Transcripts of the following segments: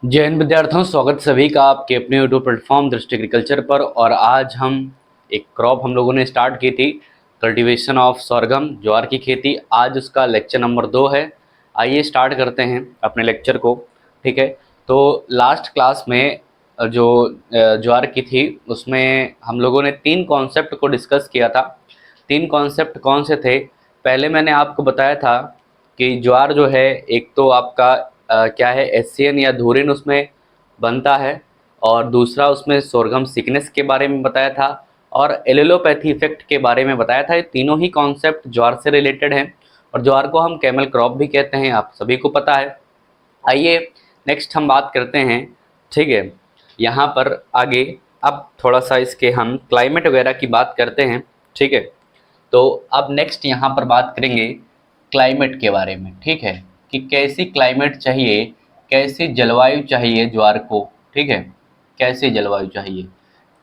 जय हिंद विद्यार्थियों, स्वागत सभी का आपके अपने यूट्यूब प्लेटफॉर्म दृष्टि एग्रीकल्चर पर। और आज हम एक क्रॉप हम लोगों ने स्टार्ट की थी, कल्टीवेशन ऑफ sorghum ज्वार की खेती। आज उसका लेक्चर नंबर 2 है। आइए स्टार्ट करते हैं अपने लेक्चर को। ठीक है, तो लास्ट क्लास में जो ज्वार की थी उसमें हम लोगों ने 3 कॉन्सेप्ट को डिस्कस किया था। 3 कॉन्सेप्ट कौन से थे? पहले मैंने आपको बताया था कि ज्वार जो है, एक तो आपका क्या है, एससीएन या धुरिन उसमें बनता है, और दूसरा उसमें सोरगम सिकनेस के बारे में बताया था, और एलिलोपैथी इफेक्ट के बारे में बताया था। ये तीनों ही कॉन्सेप्ट ज्वार से रिलेटेड हैं, और ज्वार को हम कैमल क्रॉप भी कहते हैं, आप सभी को पता है। आइए नेक्स्ट हम बात करते हैं। ठीक है, यहाँ पर आगे अब थोड़ा सा इसके हम क्लाइमेट वगैरह की बात करते हैं। ठीक है, तो अब नेक्स्ट यहाँ पर बात करेंगे क्लाइमेट के बारे में। ठीक है, कि कैसी क्लाइमेट चाहिए, कैसी जलवायु चाहिए ज्वार को। ठीक है, कैसी जलवायु चाहिए,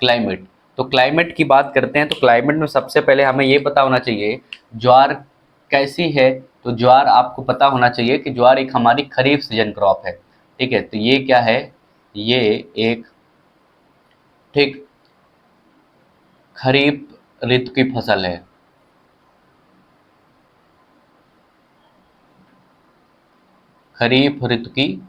क्लाइमेट। तो क्लाइमेट की बात करते हैं, तो क्लाइमेट में सबसे पहले हमें ये पता होना चाहिए ज्वार कैसी है। तो ज्वार आपको पता होना चाहिए कि ज्वार एक हमारी खरीफ सीजन क्रॉप है। ठीक है, तो ये क्या है, ये एक ठीक खरीफ ऋतु की फसल है। खरीफ ऋतु की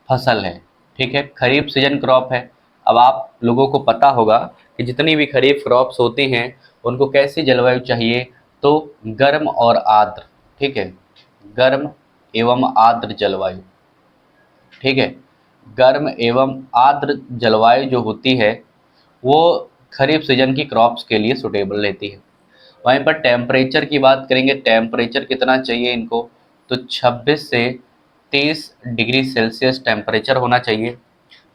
फसल है। ठीक है, खरीफ सीजन क्रॉप है। अब आप लोगों को पता होगा कि जितनी भी खरीफ क्रॉप्स होती हैं उनको कैसी जलवायु चाहिए, तो गर्म और आर्द्र। ठीक है, गर्म एवं आर्द्र जलवायु। ठीक है, गर्म एवं आर्द्र जलवायु जो होती है वो खरीफ सीजन की क्रॉप्स के लिए सुटेबल रहती है। वहीं पर टेम्परेचर की बात करेंगे, टेम्परेचर कितना चाहिए इनको, तो 26 से 30 डिग्री सेल्सियस टेम्परेचर होना चाहिए।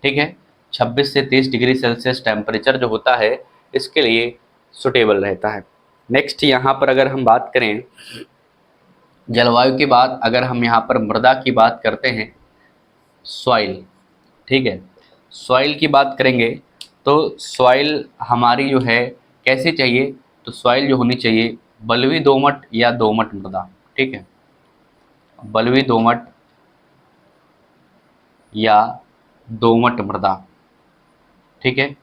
ठीक है, 26 से 30 डिग्री सेल्सियस टेम्परेचर जो होता है इसके लिए सुटेबल रहता है। नेक्स्ट यहाँ पर अगर हम बात करें जलवायु की बात, अगर हम यहाँ पर मृदा की बात करते हैं, सॉइल। ठीक है, सॉइल की बात करेंगे तो सॉइल हमारी जो है कैसी चाहिए, तो सॉइल जो होनी चाहिए बलुई दोमट या दोमट मृदा। ठीक है, बलुई दोमट या दोमट मृदा। ठीक है,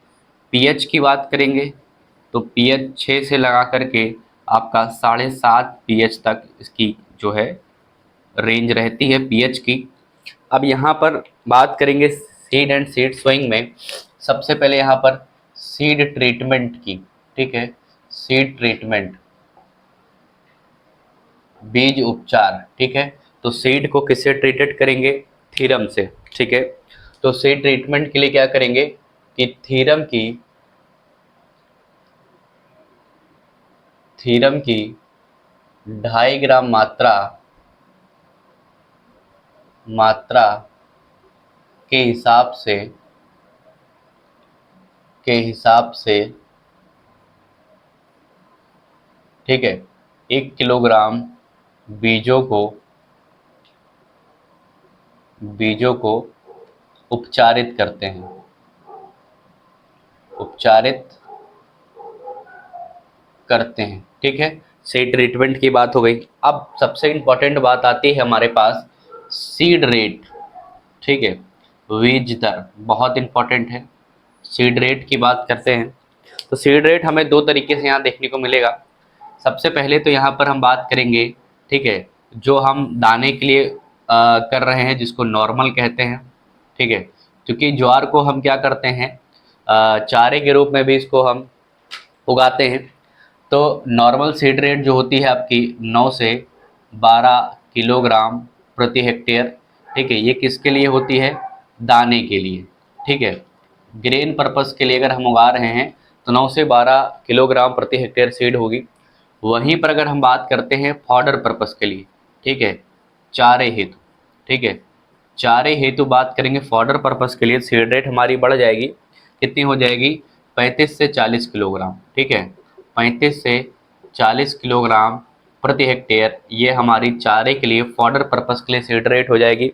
पीएच की बात करेंगे तो पीएच 6 से लगा करके आपका 7.5 पीएच तक इसकी जो है रेंज रहती है पीएच की। अब यहाँ पर बात करेंगे सीड एंड सीड सोइंग में। सबसे पहले यहाँ पर सीड ट्रीटमेंट की। ठीक है, सीड ट्रीटमेंट, बीज उपचार। ठीक है, तो सीड को किससे ट्रीटेड करेंगे, थीरम से। ठीक है, तो सीड ट्रीटमेंट के लिए क्या करेंगे कि थीरम की 2.5 ग्राम मात्रा के हिसाब से ठीक है, 1 किलोग्राम बीजों को बीजों को उपचारित करते हैं। उपचारित करते हैं। ठीक है, सीड ट्रीटमेंट की बात हो गई। अब सबसे इम्पोर्टेंट बात आती है हमारे पास सीड रेट। ठीक है, बीज दर बहुत इम्पोर्टेंट है। सीड रेट की बात करते हैं तो सीड रेट हमें दो तरीके से यहाँ देखने को मिलेगा। सबसे पहले तो यहाँ पर हम बात करेंगे, ठीक है, जो हम दाने के लिए कर रहे हैं जिसको नॉर्मल कहते हैं। ठीक है, क्योंकि ज्वार को हम क्या करते हैं, चारे के रूप में भी इसको हम उगाते हैं। तो नॉर्मल सीड रेट जो होती है आपकी 9 से 12 किलोग्राम प्रति हेक्टेयर। ठीक है, ये किसके लिए होती है, दाने के लिए। ठीक है, ग्रेन पर्पस के लिए अगर हम उगा रहे हैं तो 9 से 12 किलोग्राम प्रति हेक्टेयर सीड होगी। वहीं पर अगर हम बात करते हैं फॉडर पर्पस के लिए, ठीक है, चारे हेतु। ठीक है, चारे हेतु बात करेंगे फॉडर पर्पस के लिए, सीड रेट हमारी बढ़ जाएगी। कितनी हो जाएगी, 35 से 40 किलोग्राम। ठीक है, 35 से 40 किलोग्राम प्रति हेक्टेयर, ये हमारी चारे के लिए फॉडर पर्पस के लिए सीड रेट हो जाएगी।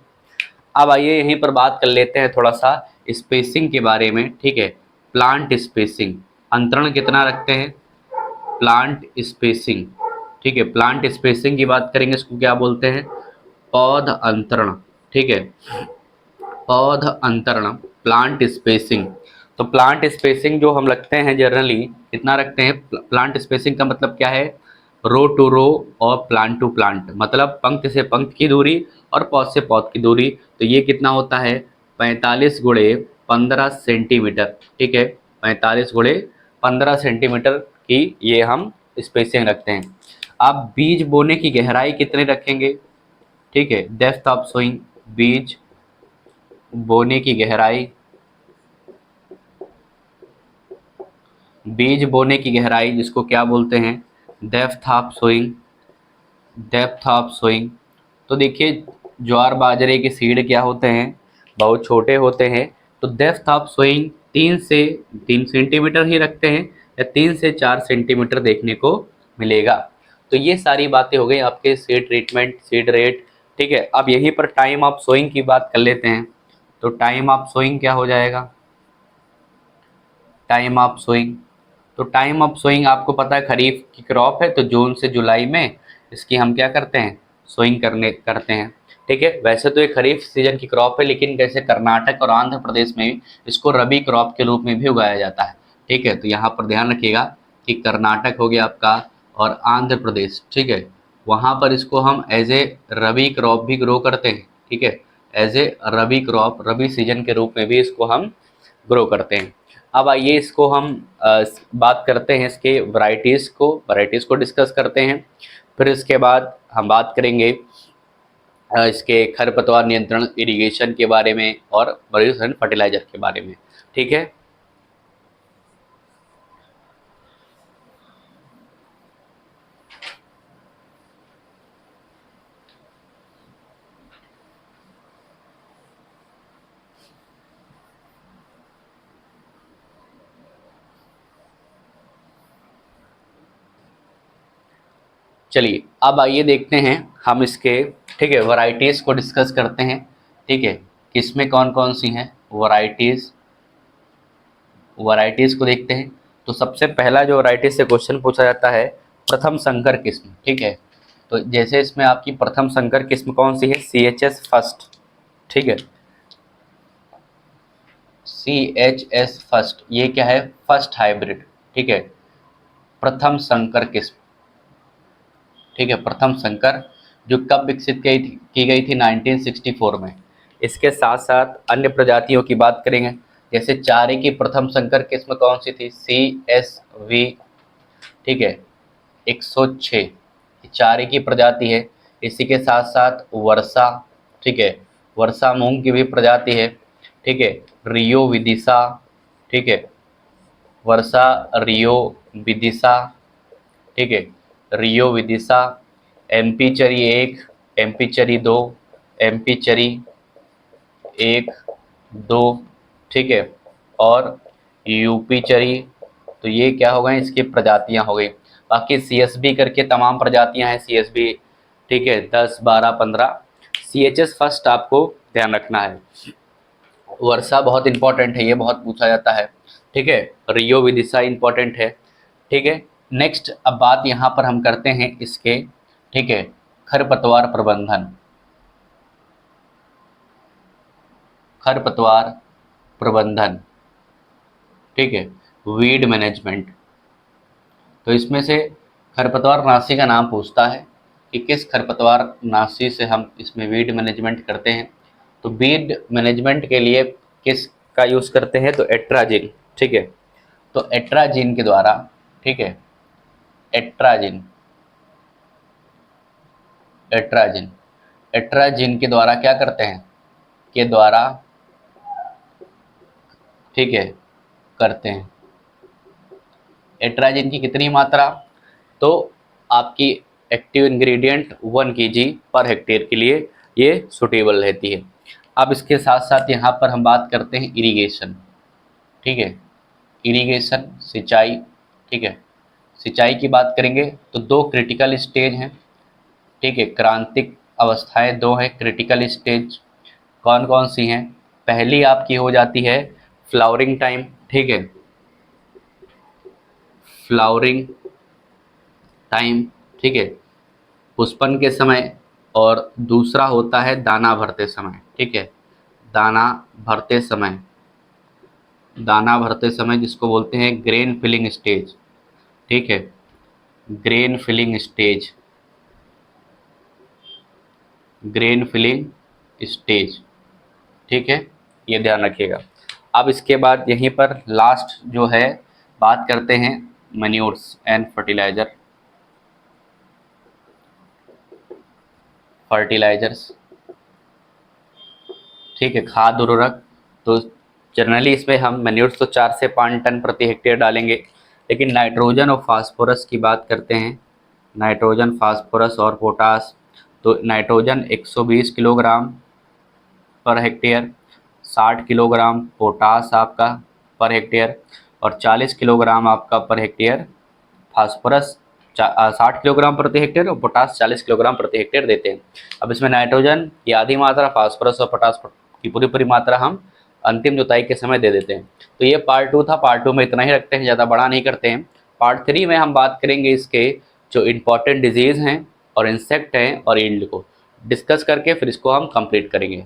अब आइए यहीं पर बात कर लेते हैं थोड़ा सा स्पेसिंग के बारे में। ठीक है, प्लांट स्पेसिंग, अंतरण कितना रखते हैं, प्लांट स्पेसिंग। ठीक है, प्लांट स्पेसिंग की बात करेंगे, इसको क्या बोलते हैं, पौध अंतरण। ठीक है, पौध अंतरण, प्लांट स्पेसिंग। तो प्लांट स्पेसिंग जो हम रखते हैं जनरली कितना रखते हैं, प्लांट स्पेसिंग का मतलब क्या है, रो टू रो और प्लांट टू प्लांट, मतलब पंक्ति से पंक्ति की दूरी और पौध से पौध की दूरी। तो ये कितना होता है, 45 गुणे 15 सेंटीमीटर, ठीक है, 45 गुणे 15 सेंटीमीटर की ये हम स्पेसिंग रखते हैं। आप बीज बोने की गहराई कितनी रखेंगे, ठीक है, डेप्थ ऑफ सोइंग, बीज बोने की गहराई, बीज बोने की गहराई जिसको क्या बोलते हैं, depth of sowing, depth of sowing. तो देखिए ज्वार बाजरे के सीड क्या होते हैं, बहुत छोटे होते हैं, तो डेप्थ ऑफ सोइंग 3 से 3 सेंटीमीटर ही रखते हैं या 3 से 4 सेंटीमीटर देखने को मिलेगा। तो ये सारी बातें हो गई आपके सीड ट्रीटमेंट, सीड रेट, ठीक है। अब यहीं पर टाइम ऑफ सोइंग की बात कर लेते हैं। तो टाइम ऑफ सोइंग क्या हो जाएगा, टाइम ऑफ सोइंग, तो टाइम ऑफ सोइंग आपको पता है खरीफ की क्रॉप है तो जून से जुलाई में इसकी हम क्या करते हैं, सोइंग करते हैं, ठीक है। वैसे तो ये खरीफ सीजन की क्रॉप है, लेकिन जैसे कर्नाटक और आंध्र प्रदेश में भी इसको रबी क्रॉप के रूप में भी उगाया जाता है, ठीक है। तो यहाँ पर ध्यान रखिएगा कि कर्नाटक हो गया आपका और आंध्र प्रदेश, ठीक है, वहाँ पर इसको हम एज ए रबी क्रॉप भी ग्रो करते हैं, ठीक है, as a rabi crop, rabi season के रूप में भी इसको हम ग्रो करते हैं। अब आइए इसको हम बात करते हैं इसके वैरायटीज़ को डिस्कस करते हैं। फिर इसके बाद हम बात करेंगे इसके खरपतवार नियंत्रण, इरिगेशन के बारे में और मल्टीन्यूट्रिएंट फर्टिलाइजर के बारे में, ठीक है। चलिए अब आइए देखते हैं हम इसके, ठीक है, वैरायटीज़ को डिस्कस करते हैं, ठीक है, किसमें कौन कौन सी हैं वैरायटीज़ को देखते हैं। तो सबसे पहला जो वैरायटी से क्वेश्चन पूछा जाता है, प्रथम संकर किस्म, ठीक है। तो जैसे इसमें आपकी प्रथम संकर किस्म कौन सी है, CHS फर्स्ट, ठीक है, CHS फर्स्ट, ये क्या है, फर्स्ट हाइब्रिड, ठीक है, प्रथम संकर किस्म, ठीक है, प्रथम संकर, जो कब विकसित की गई थी 1964 में। इसके साथ साथ अन्य प्रजातियों की बात करेंगे, जैसे चारे की प्रथम संकर किस्म कौन सी थी, CSV, ठीक है, 106, चारे की प्रजाति है। इसी के साथ साथ वर्षा, ठीक है, वर्षा मूंग की भी प्रजाति है, ठीक है, रियो विदिशा, ठीक है, वर्षा रियो विदिशा, ठीक है, रियो विदिशा, MP चरी 1, MP चरी 2, MP चरी 1, 2, ठीक है, और UP चरी। तो ये क्या हो गए, इसकी प्रजातियां हो गई। बाकी CSB करके तमाम प्रजातियां हैं, CSB, ठीक है, 10, 12, 15। CHS फर्स्ट आपको ध्यान रखना है। वर्षा बहुत इंपॉर्टेंट है, ये बहुत पूछा जाता है, ठीक है, रियो विदिशा इंपॉर्टेंट है, ठीक है। नेक्स्ट अब बात यहाँ पर हम करते हैं इसके, ठीक है, खरपतवार प्रबंधन, खरपतवार प्रबंधन, ठीक है, वीड मैनेजमेंट। तो इसमें से खरपतवार नाशी का नाम पूछता है कि किस खरपतवार नाशी से हम इसमें वीड मैनेजमेंट करते हैं। तो वीड मैनेजमेंट के लिए किस का यूज़ करते हैं, तो एट्राजिन, ठीक है। तो एट्राजिन के द्वारा, ठीक है, एट्राजिन, एट्राजिन, एट्राजिन के द्वारा क्या करते हैं, के द्वारा, ठीक है, करते हैं। एट्राजिन की कितनी मात्रा, तो आपकी active ingredient 1 kg per hectare के लिए ये सुटेबल रहती है। अब इसके साथ साथ यहाँ पर हम बात करते हैं इरिगेशन, ठीक है, इरिगेशन सिंचाई, ठीक है, सिंचाई की बात करेंगे तो 2 क्रिटिकल स्टेज हैं, ठीक है, क्रांतिक अवस्थाएं 2 हैं क्रिटिकल स्टेज। कौन कौन सी हैं, पहली आपकी हो जाती है फ्लावरिंग टाइम, ठीक है, फ्लावरिंग टाइम, ठीक है, पुष्पन के समय, और दूसरा होता है दाना भरते समय, ठीक है, दाना भरते समय, दाना भरते समय जिसको बोलते हैं ग्रेन फिलिंग स्टेज, ठीक है, grain filling stage, grain filling stage, ठीक है, ये ध्यान रखिएगा। अब इसके बाद यहीं पर लास्ट जो है बात करते हैं मैन्योर्स एंड फर्टिलाइजर, फर्टिलाइजर्स, ठीक है, खाद उर्वरक। तो जनरली इसमें हम मैन्योर्स तो 4 से 5 टन प्रति हेक्टेयर डालेंगे, लेकिन नाइट्रोजन और फास्फोरस की बात करते हैं, नाइट्रोजन, फास्फोरस और पोटास। तो nitrogen 120 kilogram per hectare, 60 kilogram potash आपका पर हेक्टेयर, और 40 किलोग्राम आपका पर हेक्टेयर फास्फोरस, 60 किलोग्राम प्रति हेक्टेयर और पोटास 40 किलोग्राम प्रति हेक्टेयर देते हैं। अब इसमें नाइट्रोजन की आधी मात्रा, फास्फोरस और पोटास की पूरी पूरी मात्रा हम अंतिम जुताई के समय दे देते हैं। तो ये पार्ट 2 था। पार्ट 2 में इतना ही रखते हैं, ज़्यादा बड़ा नहीं करते हैं। पार्ट 3 में हम बात करेंगे इसके जो इम्पॉर्टेंट डिजीज़ हैं और इंसेक्ट हैं और यील्ड को डिस्कस करके फिर इसको हम कंप्लीट करेंगे।